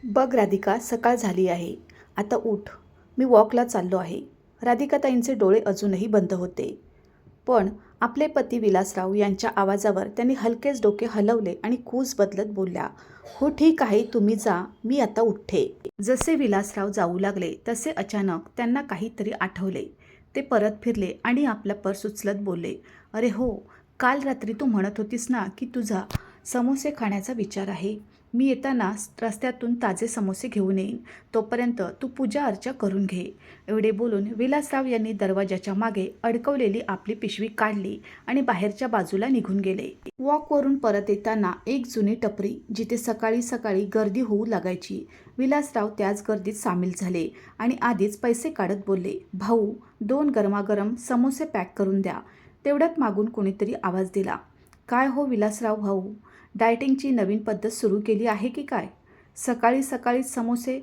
बघ राधिका, सकाळ झाली आहे. आता उठ. मी वॉकला चाललो आहे. राधिकाताईंचे डोळे अजूनही बंद होते. पण आपले पती विलासराव यांच्या आवाजावर त्यांनी हलकेच डोके हलवले आणि कूस बदलत बोलल्या, हो ठीक आहे, तुम्ही जा, मी आता उठते. जसे विलासराव जाऊ लागले तसे अचानक त्यांना काहीतरी आठवले. ते परत फिरले आणि आपला पर्स उचलत बोलले, अरे हो, काल रात्री तू म्हणत होतीस ना की तुझा समोसे खाण्याचा विचार आहे. मी येताना रस्त्यातून ताजे समोसे घेऊन येईन. तोपर्यंत तू पूजा अर्चा करून घे. एवढे बोलून विलासराव यांनी दरवाजाच्या मागे अडकवलेली आपली पिशवी काढली आणि बाहेरच्या बाजूला निघून गेले. वॉकवरून परत येताना एक जुनी टपरी, जिथे सकाळी सकाळी गर्दी होऊ लागायची, विलासराव त्याच गर्दीत सामील झाले आणि आधीच पैसे काढत बोलले, भाऊ, 2 गरमागरम समोसे पॅक करून द्या. तेवढ्यात मागून कोणीतरी आवाज दिला, काय हो विलासराव भाऊ, डायटिंगची नवीन पद्धत सुरू केली आहे की काय? सकाळी सकाळीच समोसे?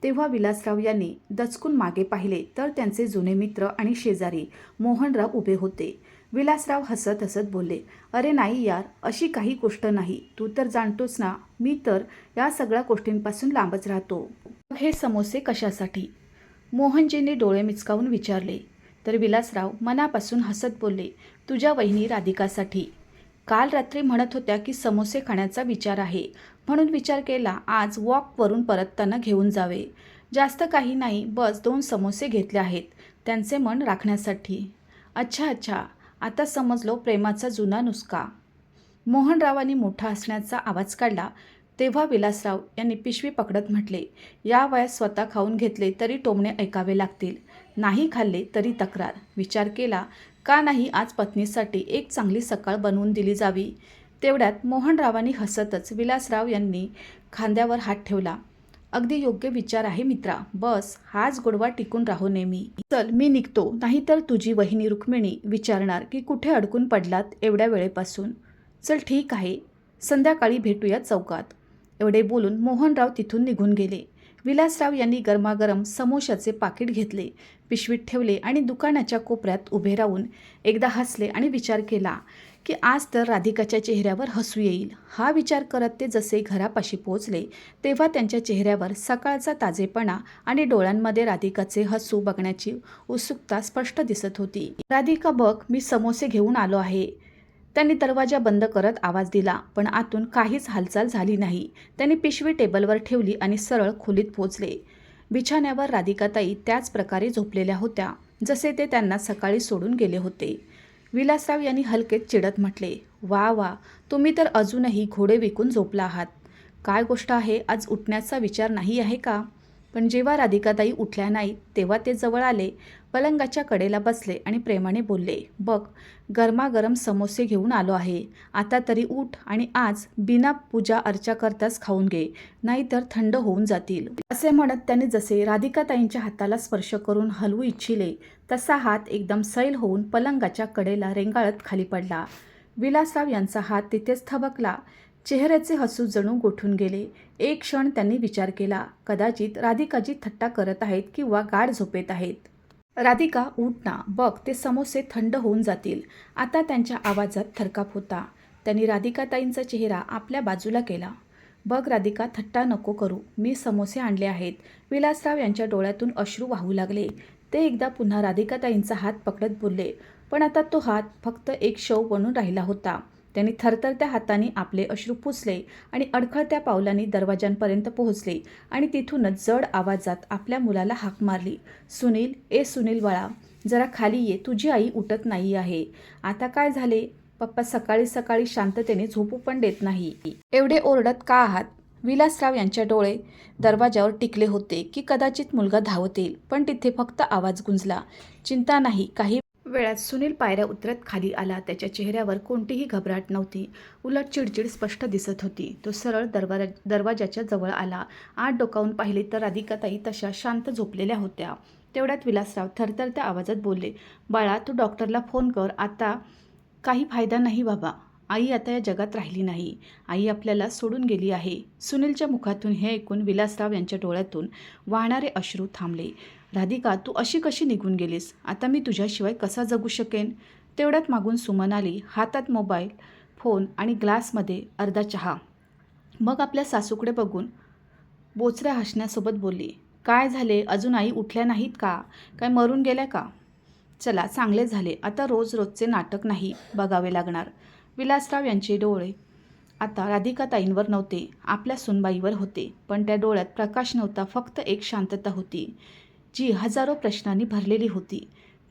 तेव्हा विलासराव यांनी दचकून मागे पाहिले तर त्यांचे जुने मित्र आणि शेजारी मोहनराव उभे होते. विलासराव हसत हसत बोलले, अरे नाही यार, अशी काही गोष्ट नाही. तू तर जाणतोस ना, मी तर या सगळ्या गोष्टींपासून लांबच राहतो. हे समोसे कशासाठी? मोहनजींनी डोळे मिचकावून विचारले. तर विलासराव मनापासून हसत बोलले, तुझ्या वहिनी राधिकासाठी. काल रात्री म्हणत होत्या की समोसे खाण्याचा विचार आहे, म्हणून विचार केला आज वॉकवरून परतताना घेऊन जावे. जास्त काही नाही, बस 2 समोसे घेतले आहेत, त्यांचे मन राखण्यासाठी. अच्छा अच्छा, आता समजलो प्रेमाचा जुना नुसका. मोहनरावांनी मोठा हसण्याचा आवाज काढला. तेव्हा विलासराव यांनी पिशवी पकडत म्हटले, या वयात स्वतः खाऊन घेतले तरी टोमणे ऐकावे लागतील, नाही खाल्ले तरी तक्रार. विचार केला, का नाही आज पत्नीसाठी एक चांगली सकाळ बनवून दिली जावी. तेवढ्यात मोहनरावांनी हसतच विलासराव यांनी खांद्यावर हात ठेवला. अगदी योग्य विचार आहे मित्रा, बस हाच गोडवा टिकून राहो नेहमी. चल मी निघतो, नाहीतर तुझी वहिनी रुक्मिणी विचारणार की कुठे अडकून पडलात एवढ्या वेळेपासून. चल ठीक आहे, संध्याकाळी भेटूया चौकात. एवढे बोलून मोहनराव तिथून निघून गेले. विलासराव यांनी गरमागरम समोशाचे पाकिट घेतले, पिशवीत ठेवले आणि दुकानाच्या कोपऱ्यात उभे राहून एकदा हसले आणि विचार केला की आज तर राधिकाच्या चेहऱ्यावर हसू येईल. हा विचार करत ते जसे घरापाशी पोहोचले तेव्हा त्यांच्या चेहऱ्यावर सकाळचा ताजेपणा आणि डोळ्यांमध्ये राधिकाचे हसू बघण्याची उत्सुकता स्पष्ट दिसत होती. राधिका बघ, मी समोसे घेऊन आलो आहे. त्यांनी दरवाजा बंद करत आवाज दिला, पण आतून काहीच हालचाल झाली नाही. त्यांनी पिशवी टेबलवर ठेवली आणि सरळ खोलीत पोहोचले. बिछाण्यावर राधिकाताई त्याच प्रकारे झोपलेल्या होत्या जसे ते त्यांना सकाळी सोडून गेले होते. विलासराव यांनी हलकेच चिडत म्हटले, वा वा, तुम्ही तर अजूनही घोडे विकून झोपला आहात. काय गोष्ट आहे, आज उठण्याचा विचार नाही आहे का? पण जेव्हा राधिकाताई उठल्या नाहीत तेव्हा ते जवळ आले, पलंगाच्या कडेला बसले आणि प्रेमाने बोलले, बघ, गरमागरम समोसे घेऊन आलो आहे. आता तरी उठ आणि आज बिना पूजा अर्चा करताच खाऊन घे, नाहीतर थंड होऊन जातील. असे म्हणत त्याने जसे राधिकाताईंच्या हाताला स्पर्श करून हलवू इच्छिले तसा हात एकदम सैल होऊन पलंगाच्या कडेला रेंगाळत खाली पडला. विलासराव यांचा हात तिथेच थबकला. चेहऱ्याचे हसू जणू गोठून गेले. एक क्षण त्यांनी विचार केला, कदाचित राधिकाजी थट्टा करत आहेत किंवा गाढ झोपेत आहेत. राधिका उठ ना, बघ ते समोसे थंड होऊन जातील. आता त्यांच्या आवाजात थरकाप होता. त्यांनी राधिकाताईंचा चेहरा आपल्या बाजूला केला. बघ राधिका, थट्टा नको करू, मी समोसे आणले आहेत. विलासराव यांच्या डोळ्यातून अश्रू वाहू लागले. ते एकदा पुन्हा राधिकाताईंचा हात पकडत बोलले, पण आता तो हात फक्त एक शव बनून राहिला होता. त्यांनी थरथरत्या हाताने आपले अश्रू पुसले आणि अडखळत्या पावलांनी दरवाजांपर्यंत पोहोचले आणि तिथूनच जड आवाजात आपल्या मुलाला हाक मारली, सुनील, ए सुनील बाळा, जरा खाली ये, तुझी आई उठत नाही आहे. आता काय झाले? पप्पा सकाळी सकाळी शांततेने झोपू पण देत नाही. एवढे ओरडत का आहात? विलासराव यांच्या डोळे दरवाजावर टिकले होते की कदाचित मुलगा धावत येईल, पण तिथे फक्त आवाज गुंजला, चिंता नाही. काही वेळात सुनील पायऱ्या उतरत खाली आला. त्याच्या चेहऱ्यावर कोणतीही घबराट नव्हती, उलट चिडचिड स्पष्ट दिसत होती. तो सरळ दरवाजाच्या जवळ आला. आत डोकावून पाहिले तर राधिकाताई तशा शांत झोपलेल्या होत्या. तेवढ्यात विलासराव थरथरत्या आवाजात बोलले, बाळा, तू डॉक्टरला फोन कर, आता काही फायदा नाही बाबा. आई आता या जगात राहिली नाही, आई आपल्याला सोडून गेली आहे. सुनीलच्या मुखातून हे ऐकून विलासराव यांच्या डोळ्यातून वाहणारे अश्रू थांबले. राधिका, तू अशी कशी निघून गेलीस? आता मी तुझ्याशिवाय कसा जगू शकेन? तेवढ्यात मागून सुमन आली, हातात मोबाईल फोन आणि ग्लासमध्ये अर्धा चहा. मग आपल्या सासूकडे बघून बोचऱ्या हसण्यासोबत बोलली. काय झाले, अजून आई उठल्या नाहीत का? काय मरून गेल्या का? चला चांगले झाले, आता रोज रोजचे नाटक नाही बघावे लागणार. विलासराव यांचे डोळे आता राधिकाताईंवर नव्हते, आपल्या सुनबाईवर होते. पण त्या डोळ्यात प्रकाश नव्हता, फक्त एक शांतता होती, जी हजारो प्रश्नांनी भरलेली होती.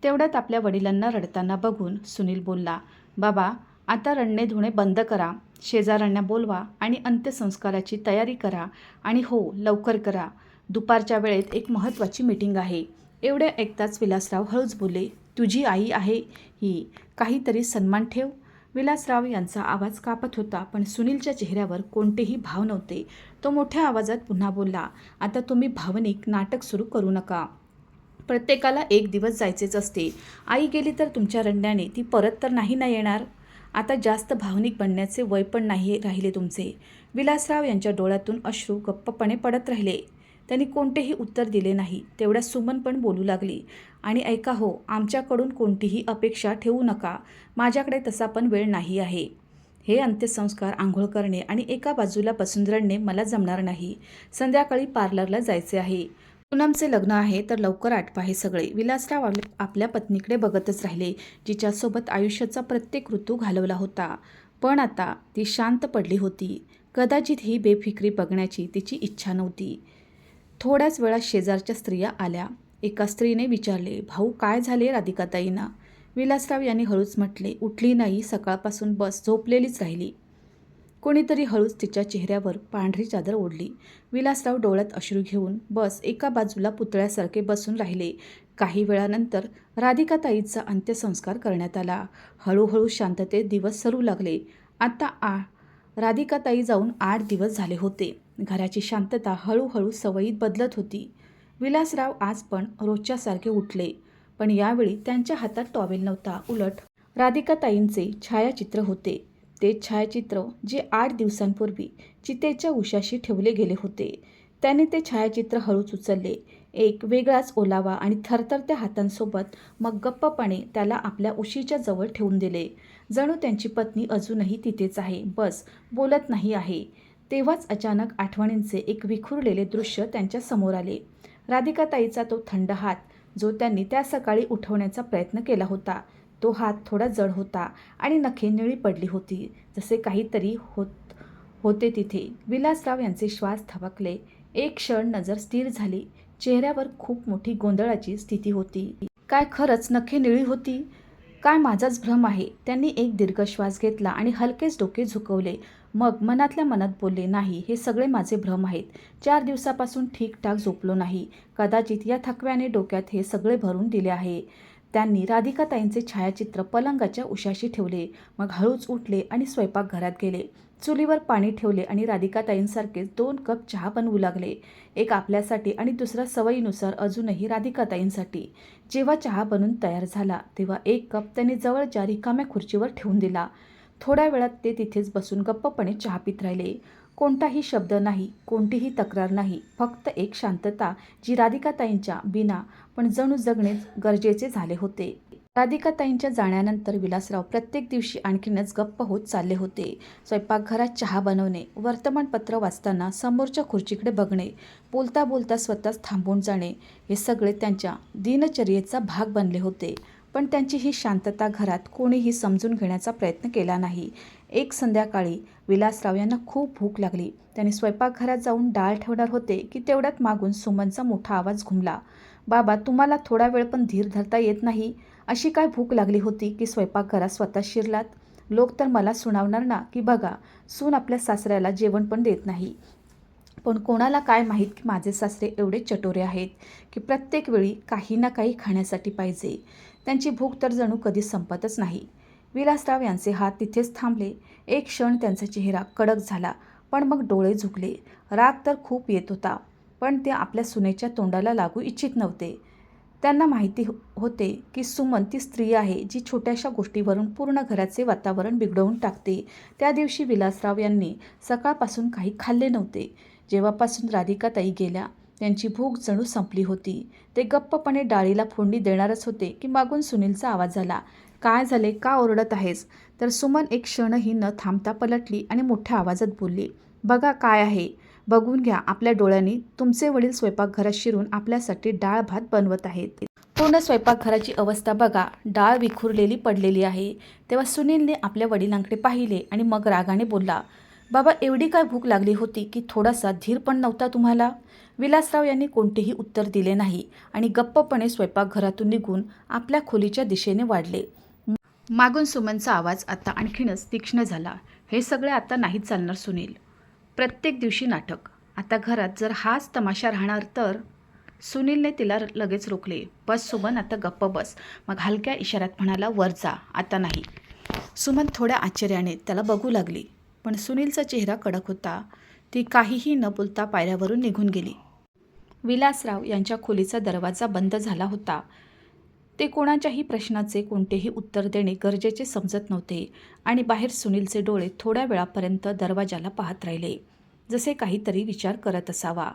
तेवढ्यात आपल्या वडिलांना रडताना बघून सुनील बोलला, बाबा आता रडणे धुणे बंद करा, शेजाऱ्यांना बोलवा आणि अंत्यसंस्काराची तयारी करा. आणि हो, लवकर करा. दुपारच्या वेळेत एक महत्त्वाची मीटिंग आहे. एवढे ऐकताच विलासराव हळूच बोलले, तुझी आई आहे ही, काहीतरी सन्मान ठेव. विलासराव यांचा आवाज कापत होता, पण सुनीलच्या चेहऱ्यावर कोणतेही भाव नव्हते. तो मोठ्या आवाजात पुन्हा बोलला, आता तुम्ही भावनिक नाटक सुरू करू नका. प्रत्येकाला एक दिवस जायचेच असते. आई गेली तर तुमच्या रडण्याने ती परत तर नाही ना येणार. आता जास्त भावनिक बनण्याचे वय पण नाही राहिले तुमचे. विलासराव यांच्या डोळ्यातून अश्रू गप्पपणे पडत राहिले. त्यांनी कोणतेही उत्तर दिले नाही. तेवढ्या सुमन पण बोलू लागली, आणि ऐका हो, आमच्याकडून कोणतीही अपेक्षा ठेवू नका. माझ्याकडे तसा पण वेळ नाही आहे. हे अंत्यसंस्कार, आंघोळ करणे आणि एका बाजूला बसून रडणे मला जमणार नाही. संध्याकाळी पार्लरला जायचे आहे. पूनमचे लग्न आहे तर लवकर आटपा हे सगळे. विलासराव आपल्या पत्नीकडे बघतच राहिले, जिच्यासोबत आयुष्याचा प्रत्येक ऋतू घालवला होता. पण आता ती शांत पडली होती. कदाचित ही बेफिक्री बघण्याची तिची इच्छा नव्हती. थोड्याच वेळात शेजारच्या स्त्रिया आल्या. एका स्त्रीने विचारले, भाऊ काय झाले राधिकाताईंना? विलासराव यांनी हळूच म्हटले, उठली नाही, सकाळपासून बस झोपलेलीच राहिली. कोणीतरी हळूच तिच्या चेहऱ्यावर पांढरी चादर ओढली. विलासराव डोळ्यात अश्रू घेऊन बस एका बाजूला पुतळ्यासारखे बसून राहिले. काही वेळानंतर राधिकाताईचा अंत्यसंस्कार करण्यात आला. हळूहळू शांततेत दिवस सरू लागले. आता राधिकाताई जाऊन 8 दिवस झाले होते. घराची शांतता हळूहळू सवयीत बदलत होती. विलासराव आज पण रोजच्यासारखे उठले, पण यावेळी त्यांच्या हातात टॉवेल नव्हता. उलट राधिकाताईंचे छायाचित्र होते. ते छायाचित्र जे 8 दिवसांपूर्वी चितेच्या उशाशी ठेवले गेले होते. त्याने ते छायाचित्र हळूच उचलले. एक वेगळाच ओलावा आणि थरथरत्या हातांसोबत मग गप्पपणे त्याला आपल्या उशीच्या जवळ ठेवून दिले. जणू त्यांची पत्नी अजूनही तिथेच आहे, बस बोलत नाही आहे. तेव्हाच अचानक आठवणींचे एक विखुरलेले दृश्य त्यांच्या समोर आले. राधिकाताईचा तो थंड हात, जो त्यांनी त्या सकाळी उठवण्याचा प्रयत्न केला होता. तो हात थोडा जड होता आणि नखे निळी पडली होती, जसे काहीतरी होते तिथे. विलासराव यांचे श्वास थबकले. एक क्षण नजर स्थिर झाली. चेहऱ्यावर खूप मोठी गोंधळाची स्थिती होती. काय खरंच नखे निळी होती? काय माझाच भ्रम आहे? त्यांनी एक दीर्घ श्वास घेतला आणि हलकेच डोके झुकवले. मग मनातल्या मनात बोलले, नाही, हे सगळे माझे भ्रम आहेत. 4 दिवसापासून ठीकठाक झोपलो नाही. कदाचित या थकव्याने डोक्यात हे सगळे भरून दिले आहे. त्यांनी राधिकाताईंचे छायाचित्र पलंगाच्या उशाशी ठेवले. मग हळूच उठले आणि स्वयंपाकघरात गेले. चुलीवर पाणी ठेवले आणि राधिकाताईंसारखेच 2 कप चहा बनवू लागले. एक आपल्यासाठी आणि दुसरा सवयीनुसार अजूनही राधिकाताईंसाठी. जेव्हा चहा बनून तयार झाला, तेव्हा 1 कप त्यांनी जवळच्या रिकाम्या खुर्चीवर ठेवून दिला. थोड्या वेळात ते तिथेच बसून गप्पपणे चहा पित राहिले. कोणताही शब्द नाही, कोणतीही तक्रार नाही, फक्त एक शांतता, जी राधिकाताईंच्या बिना पण जणू जगणे गरजेचे झाले होते. राधिकाताईंच्या जाण्यानंतर विलासराव प्रत्येक दिवशी आणखीनच गप्प होत चालले होते. स्वयंपाकघरात चहा बनवणे, वर्तमानपत्र वाचताना समोरच्या खुर्चीकडे बघणे, बोलता बोलता स्वतःच थांबून जाणे, हे सगळे त्यांच्या दिनचर्येचा भाग बनले होते. पण त्यांची ही शांतता घरात कोणीही समजून घेण्याचा प्रयत्न केला नाही. एक संध्याकाळी विलासराव यांना खूप भूक लागली. त्यांनी स्वयंपाकघरात जाऊन डाळ ठेवणार होते की तेवढ्यात मागून सुमनचा मोठा आवाज घुमला, बाबा तुम्हाला थोडा वेळ पण धीर धरता येत नाही? अशी काय भूक लागली होती की स्वयंपाकघरात स्वतः शिरलात? लोक तर मला सुनावणार ना की बघा, सून आपल्या सासऱ्याला जेवण पण देत नाही. पण कोणाला काय माहीत की माझे सासरे एवढे चटोरे आहेत की प्रत्येक वेळी काही ना काही खाण्यासाठी पाहिजे. त्यांची भूक तर जणू कधी संपतच नाही. विलासराव यांचे हात तिथेच थांबले. एक क्षण त्यांचा चेहरा कडक झाला, पण मग डोळे झुकले. राग तर खूप येत होता, पण ते आपल्या सुनेच्या तोंडाला लागू इच्छित नव्हते. त्यांना माहिती होते की सुमन ती स्त्री आहे जी छोट्याशा गोष्टीवरून पूर्ण घराचे वातावरण बिघडवून टाकते. त्या दिवशी विलासराव यांनी सकाळपासून काही खाल्ले नव्हते. जेव्हापासून राधिकाताई गेल्या, त्यांची भूक जणू संपली होती. ते गप्पपणे डाळीला फोडणी देणारच होते की मागून सुनीलचा आवाज आला, काय झाले, का ओरडत आहेस? तर सुमन एक क्षणही न थांबता पलटली आणि मोठ्या आवाजात बोलली, बघा काय आहे. बघून घ्या, आपल्या डोळ्यांनी तुमचे वडील स्वयंपाकघरात शिरून आपल्यासाठी डाळ भात बनवत आहेत. पूर्ण स्वयंपाकघराची अवस्था बघा, डाळ विखुरलेली पडलेली आहे. तेव्हा सुनीलने आपल्या वडिलांकडे पाहिले आणि मग रागाने बोलला, बाबा एवढी काय भूक लागली होती की थोडासा धीर पण नव्हता तुम्हाला? विलासराव यांनी कोणतेही उत्तर दिले नाही आणि गप्पपणे स्वयंपाकघरातून निघून आपल्या खोलीच्या दिशेने वाढले. मागून सुमनचा आवाज आता आणखीनच तीक्ष्ण झाला. हे सगळे आता नाहीच चालणार सुनील. प्रत्येक दिवशी नाटक. आता घरात जर हाच तमाशा राहणार तर? सुनीलने तिला लगेच रोखले. बस सुमन, आता गप्प बस. मग हलक्या इशाऱ्यात म्हणाला, वर जा, आता नाही. सुमन थोड्या आश्चर्याने त्याला बघू लागली, पण सुनीलचा चेहरा कडक होता. ती काहीही न बोलता पायऱ्यावरून निघून गेली. विलासराव यांच्या खोलीचा दरवाजा बंद झाला होता. ते कोणाच्याही प्रश्नाचे कोणतेही उत्तर देणे गरजेचे समजत नव्हते आणि बाहेर सुनीलचे डोळे थोड्या वेळापर्यंत दरवाजाला पाहत राहिले, जसे काहीतरी विचार करत असावा.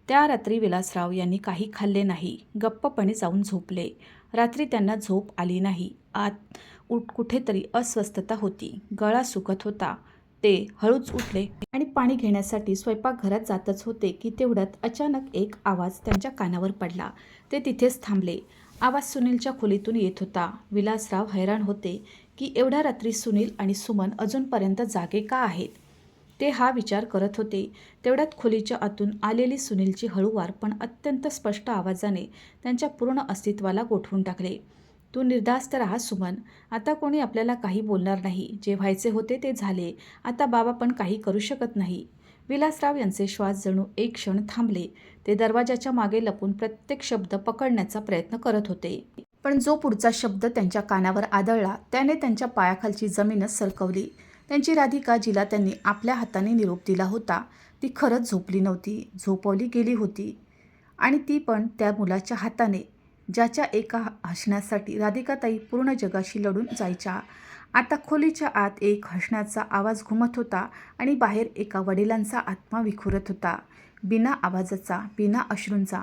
त्या रात्री विलासराव यांनी काही खाल्ले नाही. गप्पपणे जाऊन झोपले. रात्री त्यांना झोप आली नाही. आत कुठेतरी अस्वस्थता होती. गळा सुकत होता. ते हळूच उठले आणि पाणी घेण्यासाठी स्वयंपाकघरात जातच होते की तेवढ्यात अचानक एक आवाज त्यांच्या कानावर पडला. ते तिथेच थांबले. आवाज सुनीलच्या खोलीतून येत होता. विलासराव हैराण होते की एवढ्या रात्री सुनील आणि सुमन अजूनपर्यंत जागे का आहेत. ते हा विचार करत होते. तेवढ्यात खोलीच्या आतून आलेली सुनीलची हळूवार पण अत्यंत स्पष्ट आवाजाने त्यांच्या पूर्ण अस्तित्वाला गोठवून टाकले. तू निर्धास्त राहा सुमन. आता कोणी आपल्याला काही बोलणार नाही. जे व्हायचे होते ते झाले. आता बाबा पण काही करू शकत नाही. विलासराव यांचे श्वास जणू एक क्षण थांबले. ते दरवाजाच्या मागे लपून प्रत्येक शब्द पकडण्याचा प्रयत्न करत होते. पण जो पुढचा शब्द त्यांच्या कानावर आदळला त्याने त्यांच्या पायाखालची जमीनच सरकवली. त्यांची राधिका, जिला त्यांनी आपल्या हाताने निरोप दिला होता, ती खरंच झोपली नव्हती, झोपवली गेली होती. आणि ती पण त्या मुलाच्या हाताने, ज्याच्या एका हसण्यासाठी राधिकाताई पूर्ण जगाशी लढून जायच्या. आता खोलीच्या आत एक हसण्याचा आवाज घुमत होता आणि बाहेर एका वडिलांचा आत्मा विखुरत होता. बिना आवाजाचा, बिना अश्रूंचा.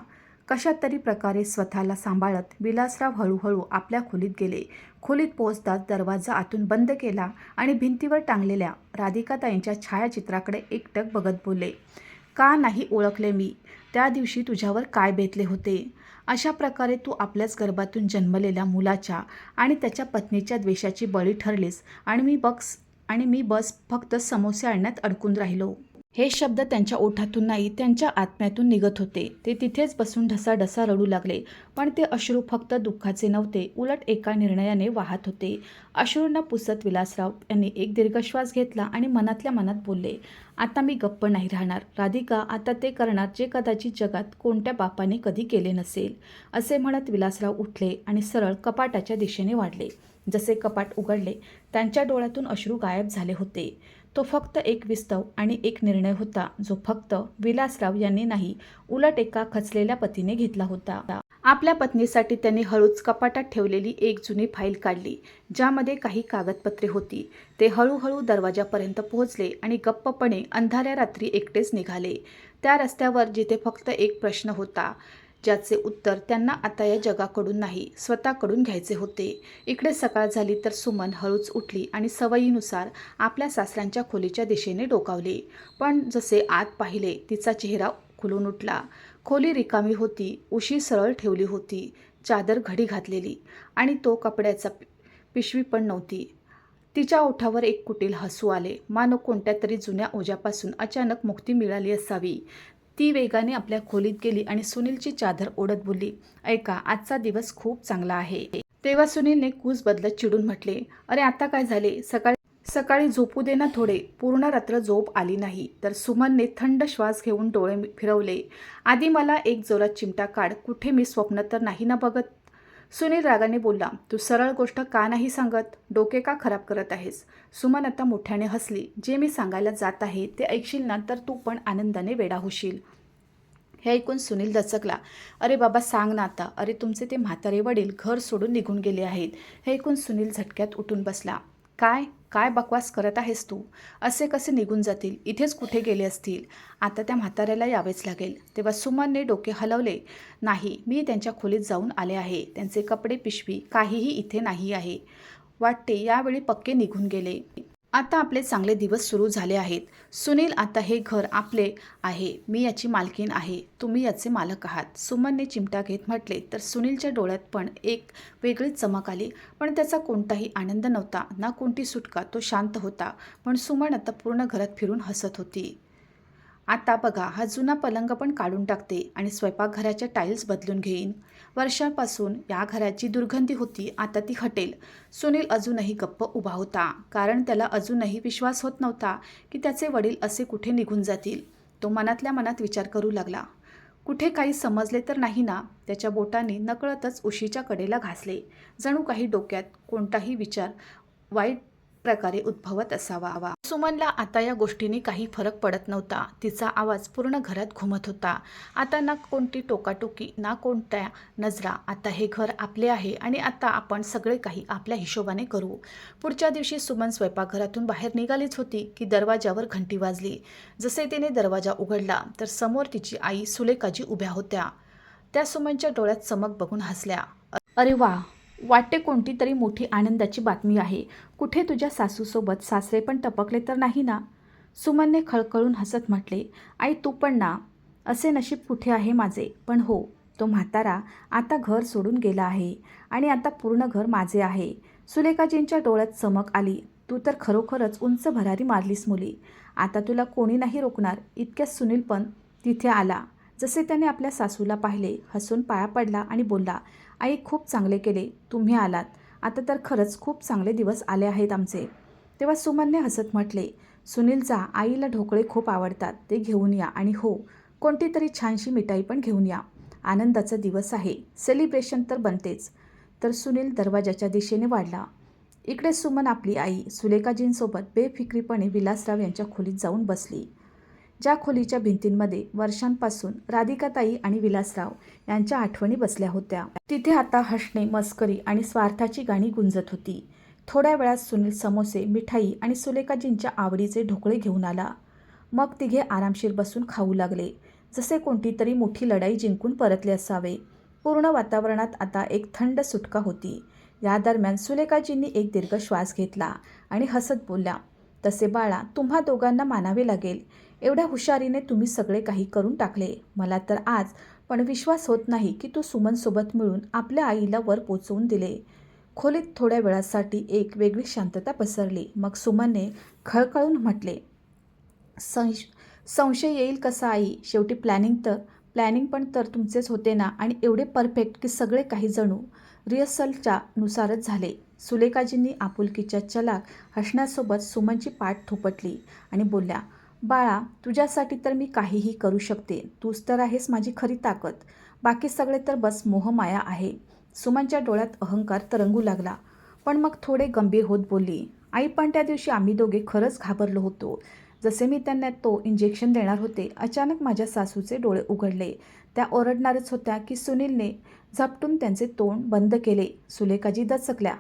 कशा तरी प्रकारे स्वतःला सांभाळत विलासराव हळूहळू आपल्या खोलीत गेले. खोलीत पोहोचताच दरवाजा आतून बंद केला आणि भिंतीवर टांगलेल्या राधिकाताईंच्या छायाचित्राकडे एकटक बघत बोलले, का नाही ओळखले मी? त्या दिवशी तुझ्यावर काय बेतले होते? अशा प्रकारे तू आपल्याच गर्भातून जन्मलेल्या मुलाच्या आणि त्याच्या पत्नीच्या द्वेषाची बळी ठरलीस आणि मी बस फक्त समोसे आणण्यात अडकून राहिलो. हे शब्द त्यांच्या ओठातून नाही, त्यांच्या आत्म्यातून निघत होते. ते तिथेच बसून ढसाढसा रडू लागले. पण ते अश्रू फक्त दुःखाचे नव्हते, उलट एका निर्णयाने वाहत होते. अश्रूंना पुसत विलासराव यांनी एक दीर्घ श्वास घेतला आणि मनातल्या मनात बोलले, आता मी गप्प नाही राहणार. राधिका, आता ते करणार जे कदाचित जगात कोणत्या बापाने कधी केले नसेल. असे म्हणत विलासराव उठले आणि सरळ कपाटाच्या दिशेने वाढले. जसे कपाट उघडले, त्यांच्या डोळ्यातून अश्रू गायब झाले होते. तो फक्त एक विस्तव आणि एक निर्णय होता, जो फक्त विलासराव यांनी नाही, उलट एका खचलेल्या पतीने घेतला होता. आपल्या पत्नीसाठी त्यांनी हळूच कपाटात ठेवलेली एक जुनी फाईल काढली, ज्यामध्ये काही कागदपत्रे होती. ते हळूहळू दरवाजापर्यंत पोहोचले आणि गप्पपणे अंधाऱ्या रात्री एकटेच निघाले. त्या रस्त्यावर जिथे फक्त एक प्रश्न होता, ज्याचे उत्तर त्यांना आता या जगाकडून नाही, स्वतःकडून घ्यायचे होते. इकडे सकाळ झाली तर सुमन हळूच उठली आणि सवयीनुसार आपल्या सासऱ्यांच्या खोलीच्या दिशेने डोकावली. पण जसे आत पाहिले, तिचा चेहरा खुलून उठला. खोली रिकामी होती. उशी सरळ ठेवली होती, चादर घडी घातलेली आणि तो कपड्याचा पिशवी पण नव्हती. तिच्या ओठावर एक कुटील हसू आले, मानो कोणत्या तरी जुन्या ओझ्यापासून अचानक मुक्ती मिळाली असावी. ती वेगाने आपल्या खोलीत गेली आणि सुनीलची चादर ओढत बोलली, ऐका, आजचा दिवस खूप चांगला आहे. तेव्हा सुनीलने कूस बदलत चिडून म्हटले, अरे आता काय झाले? सकाळी झोपू दे ना थोडे. पूर्ण रात्र झोप आली नाही. तर सुमनने थंड श्वास घेऊन डोळे फिरवले. आधी मला एक जोरात चिमटा काढ. कुठे मी स्वप्न तर नाही ना बघत? सुनील रागाने बोलला, तू सरळ गोष्ट का नाही सांगत? डोके का खराब करत आहेस? सुमन आता मोठ्याने हसली. जे मी सांगायला जात आहे ते ऐकशील ना तर तू पण आनंदाने वेडा होशील. हे ऐकून सुनील दचकला. अरे बाबा सांग ना आता. अरे तुमचे ते म्हातारे वडील घर सोडून निघून गेले आहेत. हे ऐकून सुनील झटक्यात उठून बसला. काय काय बकवास करत आहेस तू? असे कसे निघून जातील? इथेच कुठे गेले असतील? आता त्या म्हाताऱ्याला यावेच लागेल. तेव्हा सुमनने डोके हलवले. नाही, मी त्यांच्या खोलीत जाऊन आले आहे. त्यांचे कपडे, पिशवी काहीही इथे नाही आहे. वाटते यावेळी पक्के निघून गेले. आता आपले चांगले दिवस सुरू झाले आहेत. सुनील, आता हे घर आपले आहे. मी याची मालकीण आहे. तुम्ही याचे मालक आहात. सुमनने चिमटा घेत म्हटले. तर सुनीलच्या डोळ्यात पण एक वेगळीच चमक आली. पण त्याचा कोणताही आनंद नव्हता, ना कोणती सुटका. तो शांत होता. पण सुमन आता पूर्ण घरात फिरून हसत होती. आता बघा, हा जुना पलंग पण काढून टाकते आणि स्वयंपाकघराच्या टाईल्स बदलून घेईन. वर्षांपासून या घराची दुर्गंधी होती, आता ती हटेल. सुनील अजूनही गप्प उभा होता, कारण त्याला अजूनही विश्वास होत नव्हता की त्याचे वडील असे कुठे निघून जातील. तो मनातल्या मनात विचार करू लागला, कुठे काही समजले तर नाही ना. त्याच्या बोटांनी नकळतच उशीच्या कडेला घासले. जणू काही डोक्यात कोणताही विचार वाईट प्रकारे उद्भवत असावा. सुमनला आता या गोष्टींनी काही फरक पडत नव्हता. तिचा आवाज पूर्ण घरात घुमत होता. आता ना कोणती टोकाटोकी, ना कोणत्या नजरा. आता हे घर आपले आहे आणि आता आपण सगळे काही आपल्या हिशोबाने करू. पुढच्या दिवशी सुमन स्वयंपाकघरातून बाहेर निघालीच होती की दरवाजावर घंटी वाजली. जसे तिने दरवाजा उघडला तर समोर तिची आई सुलेखाजी उभ्या होत्या. त्या सुमनच्या डोळ्यात चमक बघून हसल्या. अरे वा, वाटते कोणती तरी मोठी आनंदाची बातमी आहे. कुठे तुझ्या सासूसोबत सासरे पण टपकले तर नाही ना? सुमनने खळखळून हसत म्हटले. आई, तू पण ना. असे नशीब कुठे आहे माझे. पण हो, तो म्हातारा आता घर सोडून गेला आहे आणि आता पूर्ण घर माझे आहे. सुलेखाजींच्या डोळ्यात चमक आली. तू तर खरोखरच उंच भरारी मारलीस मुली. आता तुला कोणी नाही रोखणार. इतक्यात सुनील पण तिथे आला. जसे त्याने आपल्या सासूला पाहिले, हसून पाया पडला आणि बोलला, आई, खूप चांगले केले तुम्ही आलात. आता तर खरंच खूप चांगले दिवस आले आहेत आमचे. तेव्हा सुमनने हसत म्हटले, सुनील जा, आईला ढोकळे खूप आवडतात, ते घेऊन या. आणि हो, कोणती तरी छानशी मिठाई पण घेऊन या. आनंदाचा दिवस आहे, सेलिब्रेशन तर बनतेच. तर सुनील दरवाजाच्या दिशेने वाढला. इकडे सुमन आपली आई सुलेखाजींसोबत बेफिक्रीपणे विलासराव यांच्या खोलीत जाऊन बसली. ज्या खोलीच्या भिंतींमध्ये वर्षांपासून राधिकाताई आणि विलासराव यांच्या आठवणी बसल्या होत्या. तिथे आता हसणे, मस्करी आणि स्वार्थाची गाणी गुंजत होती. थोड्या वेळात सुनील समोसे, मिठाई आणि सुलेखाजींच्या आवडीचे ढोकळे घेऊन आला. मग तिघे आरामशीर बसून खाऊ लागले, जसे कोणती तरी मोठी लढाई जिंकून परतले असावे. पूर्ण वातावरणात आता एक थंड सुटका होती. या दरम्यान सुलेखाजींनी एक दीर्घ श्वास घेतला आणि हसत बोलल्या, तसे बाळा, तुम्हा दोघांना मानावे लागेल. एवढ्या हुशारीने तुम्ही सगळे काही करून टाकले. मला तर आज पण विश्वास होत नाही की तू सुमनसोबत मिळून आपल्या आईला वर पोचवून दिले. खोलीत थोड्या वेळासाठी एक वेगळी शांतता पसरली. मग सुमनने खळखळून म्हटले, संशय येईल कसा आई? शेवटी प्लॅनिंग पण तर तुमचेच होते ना. आणि एवढे परफेक्ट की सगळे काही जणू रिहर्सलच्या नुसारच झाले. सुलेखाजींनी आपुलकीच्या चलाक हसण्यासोबत सुमनची पाठ थोपटली आणि बोलल्या, बाळा, तुझ्यासाठी तर मी काहीही करू शकते. तूच तर आहेस माझी खरी ताकद. बाकी सगळे तर बस मोहमाया आहे. सुमनच्या डोळ्यात अहंकार तरंगू लागला. पण मग थोडे गंभीर होत बोलली, आई, पण त्या दिवशी आम्ही दोघे खरंच घाबरलो होतो. जसे मी त्यांना तो इंजेक्शन देणार होते, अचानक माझ्या सासूचे डोळे उघडले. त्या ओरडणारच होत्या की सुनीलने झपटून त्यांचे तोंड बंद केले. सुलेखाजी दचकल्या.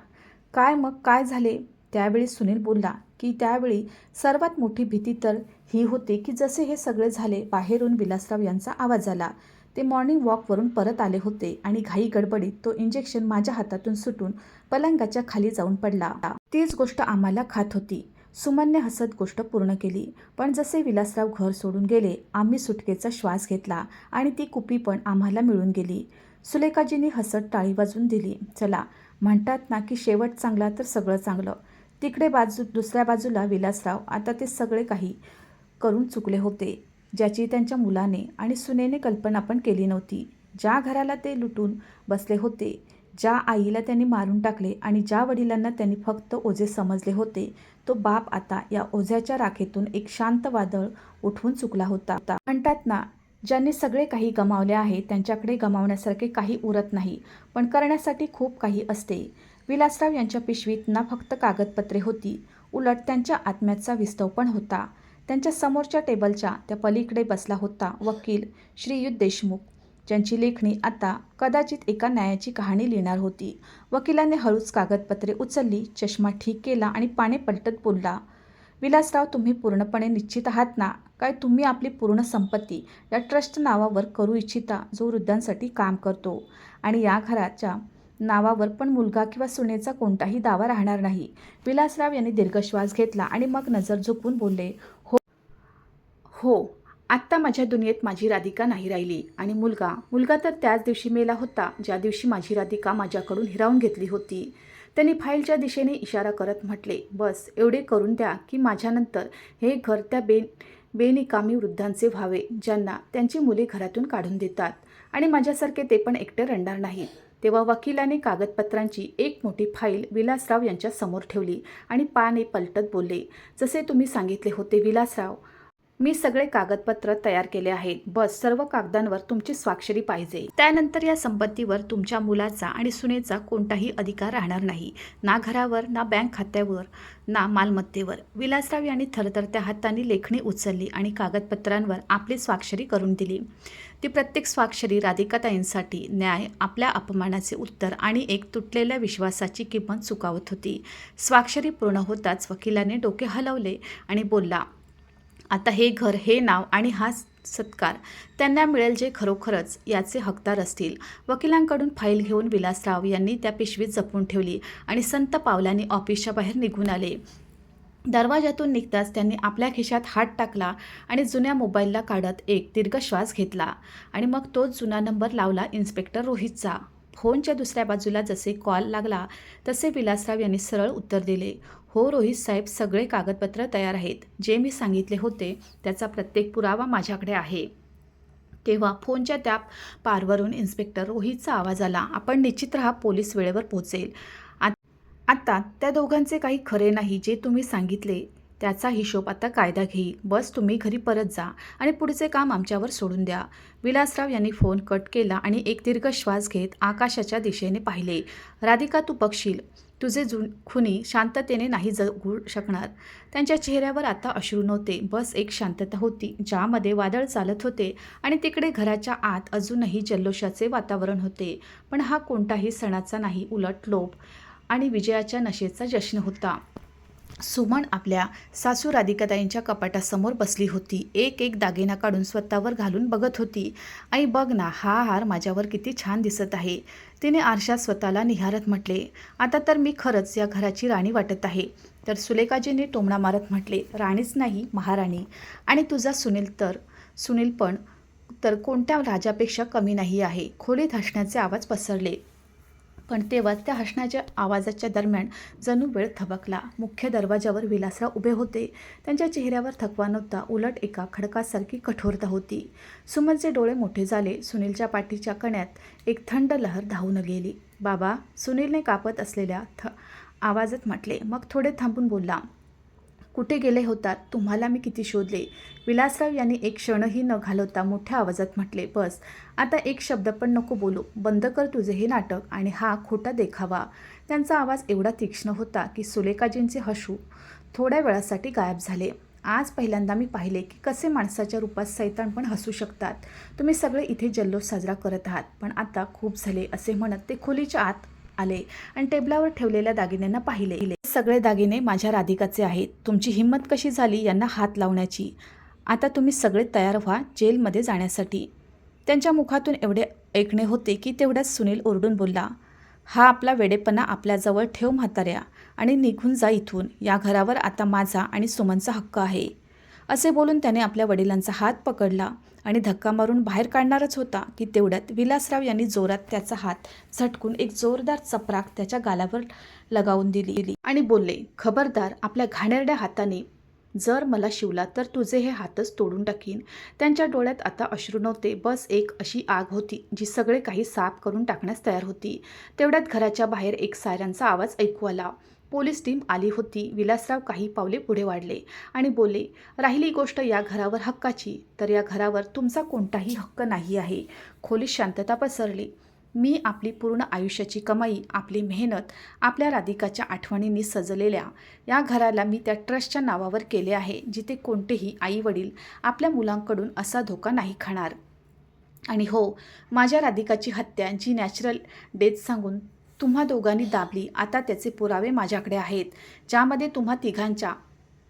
काय मग काय झाले? त्यावेळी सुनील बोलला की त्यावेळी सर्वात मोठी भीती तर ही होती की जसे हे सगळे झाले, बाहेरून विलासराव यांचा आवाज आला. ते मॉर्निंग वॉकवरून परत आले होते आणि घाई गडबडीत तो इंजेक्शन माझ्या हातातून सुटून पलंगाच्या खाली जाऊन पडला. तीच गोष्ट आम्हाला खात होती. सुमनने हसत गोष्ट पूर्ण केली. पण जसे विलासराव घर सोडून गेले, आम्ही सुटकेचा श्वास घेतला आणि ती कुपी पण आम्हाला मिळून गेली. सुलेखाजींनी हसत टाळी वाजवून दिली. चला, म्हणतात ना की शेवट चांगला तर सगळं चांगलं. तिकडे दुसऱ्या बाजूला विलासराव आता ते सगळे काही करून चुकले होते, ज्याची त्यांच्या मुलाने आणि सुनेने कल्पना पण केली नव्हती. ज्या घराला ते लुटून बसले होते, ज्या आईला त्यांनी मारून टाकले आणि ज्या वडिलांना त्यांनी फक्त ओझे समजले होते, तो बाप आता या ओझ्याच्या राखेतून एक शांत वादळ उठवून चुकला होता. म्हणतात ना, ज्यांनी सगळे काही गमावले आहे त्यांच्याकडे गमावण्यासारखे काही उरत नाही, पण करण्यासाठी खूप काही असते. विलासराव यांच्या पिशवीत ना फक्त कागदपत्रे होती, उलट त्यांच्या आत्म्याचा विस्तव पण होता. त्यांच्या समोरच्या टेबलच्या त्या पलीकडे बसला होता वकील श्रीयुत देशमुख, ज्यांची लेखणी आता कदाचित एका न्यायाची कहाणी लिहिणार होती. वकिलाने हळूच कागदपत्रे उचलली, चष्मा ठीक केला आणि पाने पलटत बोलला, विलासराव, तुम्ही पूर्णपणे निश्चित आहात ना? काय तुम्ही आपली पूर्ण संपत्ती या ट्रस्ट नावावर करू इच्छिता, जो वृद्धांसाठी काम करतो आणि या घराच्या नावावर पण मुलगा किंवा सुनेचा कोणताही दावा राहणार नाही. विलासराव यांनी दीर्घ श्वास घेतला आणि मग नजर झुकवून बोलले, हो, आत्ता माझ्या दुनियेत माझी राधिका नाही राहिली. आणि मुलगा तर त्याच दिवशी मेला होता ज्या दिवशी माझी राधिका माझ्याकडून हिरावून घेतली होती. त्यांनी फाईलच्या दिशेने इशारा करत म्हटले, बस एवढे करून द्या की माझ्यानंतर हे घर त्या बेनिकामी वृद्धांचे व्हावे, ज्यांना त्यांची मुले घरातून काढून देतात आणि माझ्यासारखे ते पण एकटे रडणार नाहीत. तेव्हा वकिलाने कागदपत्रांची एक मोठी फाईल विलासराव यांच्या समोर ठेवली आणि पाने पलटत बोलले, जसे तुम्ही सांगितले होते विलासराव, मी सगळे कागदपत्र तयार केले आहेत. बस सर्व कागदांवर तुमची स्वाक्षरी पाहिजे. त्यानंतर या संपत्तीवर तुमच्या मुलाचा आणि सुनेचा कोणताही अधिकार राहणार नाही, ना घरावर, ना बँक खात्यावर, ना मालमत्तेवर. विलासराव यांनी थरथरत्या हातांनी लेखणी उचलली आणि कागदपत्रांवर आपली स्वाक्षरी करून दिली. ती प्रत्येक स्वाक्षरी राधिकाताईंसाठी न्याय, आपल्या अपमानाचे उत्तर आणि एक तुटलेल्या विश्वासाची किंमत चुकावत होती. स्वाक्षरी पूर्ण होताच वकिलाने डोके हलवले आणि बोलला, आता हे घर, हे नाव आणि हा सत्कार त्यांना मिळेल जे खरोखरच याचे हकदार असतील. वकिलांकडून फाईल घेऊन विलासराव यांनी त्या पिशवीत जपून ठेवली आणि संत पावलांनी ऑफिसच्या बाहेर निघून आले. दरवाजातून निघताच त्यांनी आपल्या खिशात हात टाकला आणि जुन्या मोबाईलला काढत एक दीर्घ श्वास घेतला आणि मग तोच जुना नंबर लावला इन्स्पेक्टर रोहितचा. फोनच्या दुसऱ्या बाजूला जसे कॉल लागला तसे विलासराव यांनी सरळ उत्तर दिले, हो रोहित साहेब, सगळे कागदपत्र तयार आहेत. जे मी सांगितले होते त्याचा प्रत्येक पुरावा माझ्याकडे आहे. तेव्हा फोनच्या त्या पारवरून इन्स्पेक्टर रोहितचा आवाज आला, आपण निश्चित राहा, पोलीस वेळेवर पोहोचेल. आता त्या दोघांचे काही खरे नाही. जे तुम्ही सांगितले त्याचा हिशोब आता कायदा घेईल. बस तुम्ही घरी परत जा आणि पुढचे काम आमच्यावर सोडून द्या. विलासराव यांनी फोन कट केला आणि एक दीर्घ श्वास घेत आकाशाच्या दिशेने पाहिले. राधिका, तू बघशील, तुझे खुनी शांततेने नाही जगू शकणार. त्यांच्या चेहऱ्यावर आता अश्रू नव्हते, बस एक शांतता होती ज्यामध्ये वादळ चालत होते आणि तिकडे घराच्या आत अजूनही जल्लोषाचे वातावरण होते. पण हा कोणताही सणाचा नाही, उलट लोभ आणि विजयाच्या नशेचा जश्न होता. सुमन आपल्या सासू राधिकाताईंच्या कपाटासमोर बसली होती. एक एक दागिना काढून स्वतःवर घालून बघत होती. आई बघ ना, हा हार माझ्यावर किती छान दिसत आहे, तिने आरशात स्वतःला निहारत म्हटले. आता तर मी खरंच या घराची राणी वाटत आहे. तर सुलेखाजींनी टोमणा मारत म्हटले, राणीच नाही, महाराणी. आणि तुझा सुनील पण तर कोणत्या राजापेक्षा कमी नाही आहे. खोलीत हसण्याचे आवाज पसरले. पण तेव्हा त्या हसण्याच्या आवाजाच्या दरम्यान जणू वेळ थबकला. मुख्य दरवाजावर विलासराव उभे होते. त्यांच्या चेहऱ्यावर थकवा नव्हता, उलट एका खडकासारखी कठोरता होती. सुमनचे डोळे मोठे झाले. सुनीलच्या पाठीच्या कण्यात एक थंड लहर धावून गेली. बाबा, सुनीलने कापत असलेल्या आवाजात म्हटले. मग थोडे थांबून बोलला, कुठे गेले होतात? तुम्हाला मी किती शोधले. विलासराव यांनी एक क्षणही न घालवता मोठ्या आवाजात म्हटले, बस, आता एक शब्द पण नको बोलू. बंद कर तुझे हे नाटक आणि हा खोटा देखावा. त्यांचा आवाज एवढा तीक्ष्ण होता की सुलेखाजींचे हसू थोड्या वेळासाठी गायब झाले. आज पहिल्यांदा मी पाहिले की कसे माणसाच्या रूपात सैतान पण हसू शकतात. तुम्ही सगळे इथे जल्लोष साजरा करत आहात, पण आता खूप झाले, असे म्हणत ते खोलीच्या आत आले आणि टेबलावर ठेवलेल्या दागिन्यांना पाहिले. सगळे दागिने माझ्या राधिकाचे आहेत. तुमची हिंमत कशी झाली यांना हात लावण्याची? आता तुम्ही सगळे तयार व्हा जेलमध्ये जाण्यासाठी. त्यांच्या मुखातून एवढे ऐकणे होते की तेवढ्याच सुनील ओरडून बोलला, हा आपला वेडेपणा आपल्याजवळ ठेव म्हाताऱ्या आणि निघून जा इथून. या घरावर आता माझा आणि सुमनचा हक्क आहे. असे बोलून त्याने आपल्या वडिलांचा हात पकडला आणि धक्का मारून बाहेर काढणारच होता की तेवढ्यात विलासराव यांनी जोरात त्याचा हात झटकून एक जोरदार चपराक त्याच्या गालावर लगावून दिली आणि बोलले, खबरदार, आपल्या घाणेरड्या हाताने जर मला शिवला तर तुझे हे हातच तोडून टाकीन. त्यांच्या डोळ्यात आता अश्रू नव्हते, बस एक अशी आग होती जी सगळे काही साफ करून टाकण्यास तयार होती. तेवढ्यात घराच्या बाहेर एक सायरनचा आवाज ऐकू आला. पोलीस टीम आली होती. विलासराव काही पावले पुढे वाढले आणि बोलले, राहिली गोष्ट या घरावर हक्काची, तर या घरावर तुमचा कोणताही हक्क नाही आहे. खोलीत शांतता पसरली. मी आपली पूर्ण आयुष्याची कमाई, आपली मेहनत, आपल्या राधिकाच्या आठवणींनी सजलेल्या या घराला मी त्या ट्रस्टच्या नावावर केले आहे, जिथे कोणतेही आईवडील आपल्या मुलांकडून असा धोका नाही खाणार. आणि हो, माझ्या राधिकाची हत्या जी नॅचरल डेथ सांगून तुम्हा दोघांनी दाबली, आता त्याचे पुरावे माझ्याकडे आहेत, ज्यामध्ये तुम्हा तिघांच्या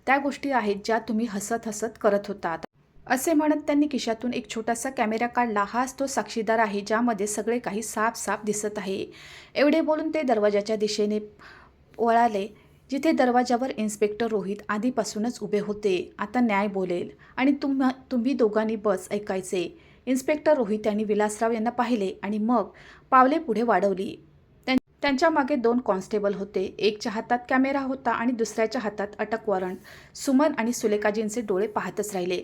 त्या गोष्टी आहेत ज्या तुम्ही हसत हसत करत होता. असे म्हणत त्यांनी खिशातून एक छोटासा कॅमेरा काढला. हाच तो साक्षीदार आहे ज्यामध्ये सगळे काही साफ दिसत आहे. एवढे बोलून ते दरवाजाच्या दिशेने वळाले, जिथे दरवाजावर इन्स्पेक्टर रोहित आधीपासूनच उभे होते. आता न्याय बोलेल आणि तुम्ही दोघांनी बस ऐकायचे. इन्स्पेक्टर रोहित यांनी विलासराव यांना पाहिले आणि मग पावले पुढे वाढवली. त्यांच्या मागे 2 कॉन्स्टेबल होते. एकच्या हातात कॅमेरा होता आणि दुसऱ्याच्या हातात अटक वॉरंट. सुमन आणि सुलेखाजींचे डोळे पाहतच राहिले.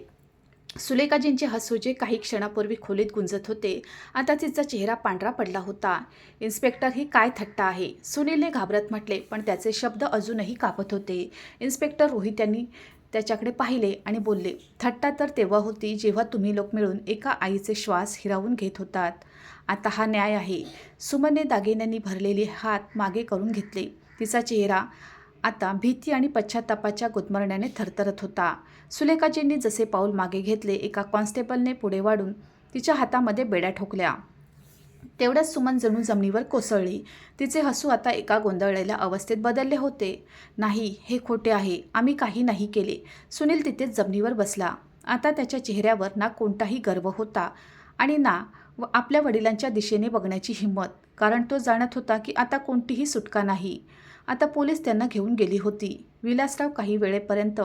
सुलेखाजींचे हसू जे काही क्षणापूर्वी खोलीत गुंजत होते, आता तिचा चेहरा पांढरा पडला होता. इन्स्पेक्टर, ही काय थट्टा आहे? सुनीलने घाबरत म्हटले, पण त्याचे शब्द अजूनही कापत होते. इन्स्पेक्टर रोहित यांनी त्याच्याकडे पाहिले आणि बोलले, थट्टा तर तेव्हा होती जेव्हा तुम्ही लोक मिळून एका आईचे श्वास हिरावून घेत होतात. आता हा न्याय आहे. सुमनने दागिन्यांनी भरलेले हात मागे करून घेतले. तिचा चेहरा आता भीती आणि पश्चात्तापाच्या गुदमरण्याने थरथरत होता. सुलेखाजींनी जसे पाऊल मागे घेतले, एका कॉन्स्टेबलने पुढे वाढून तिच्या हातामध्ये बेड्या ठोकल्या. तेवढ्याच सुमन जणू जमिनीवर कोसळली. तिचे हसू आता एका गोंधळलेल्या अवस्थेत बदलले होते. नाही, हे खोटे आहे. आम्ही काही नाही केले. सुनील तिथेच जमिनीवर बसला. आता त्याच्या चेहऱ्यावर ना कोणताही गर्व होता आणि ना आपल्या वडिलांच्या दिशेने बघण्याची हिंमत, कारण तो जाणत होता की आता कोणतीही सुटका नाही. आता पोलीस त्यांना घेऊन गेली होती. विलासराव काही वेळेपर्यंत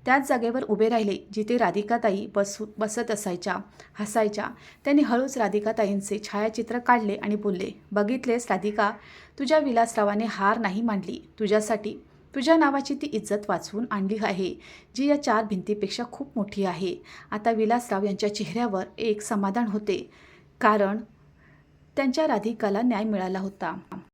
त्याच जागेवर उभे राहिले जिथे राधिकाताई बसत असायच्या, हसायच्या. त्यांनी हळूच राधिकाताईंचे छायाचित्र काढले आणि बोलले, बघितलेस राधिका, तुझ्या विलासरावाने हार नाही मानली. तुझ्यासाठी तुझ्या नावाची ती इज्जत वाचवून आणली आहे, जी या 4 भिंतीपेक्षा खूप मोठी आहे. आता विलासराव यांच्या चेहऱ्यावर एक समाधान होते, कारण त्यांच्या राधिकाला न्याय मिळाला होता.